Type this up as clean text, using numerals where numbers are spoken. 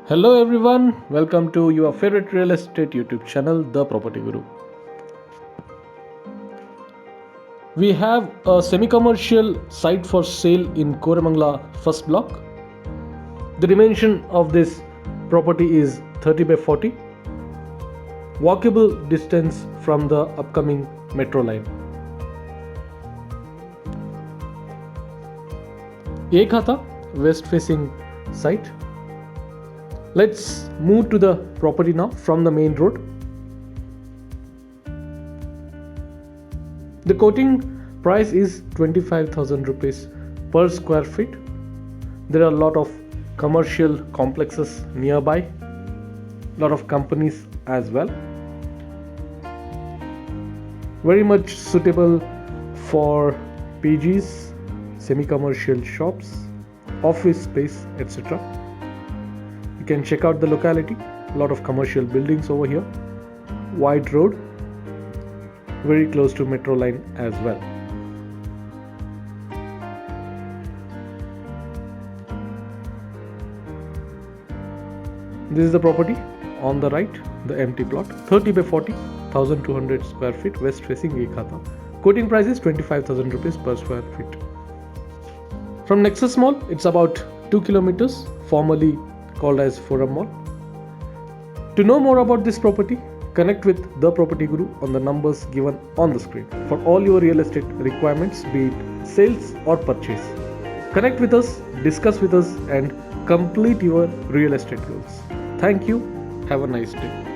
Hello everyone, welcome to your favorite real estate YouTube channel, The Property Guru. We have a semi-commercial site for sale in Koramangala first block. The dimension of this property is 30 by 40. Walkable distance from the upcoming metro line. Khata, west facing site. Let's move to the property now from the main road. The quoting price is 25,000 rupees per square feet. There are a lot of commercial complexes nearby, lot of companies as well. Very much suitable for PGs, semi-commercial shops, office space, etc. You can check out the locality, a lot of commercial buildings over here, wide road, very close to metro line as well. This is the property on the right, the empty plot, 30 by 40, 1200 square feet, west facing Khata. Quoting price is 25,000 rupees per square feet. From NEXUS Mall, it's about 2 kilometers, formerly called as Forum Mall. To know more about this property, connect with The Property Guru on the numbers given on the screen for all your real estate requirements, be it sales or purchase. Connect with us, discuss with us, and complete your real estate goals. Thank you. Have a nice day.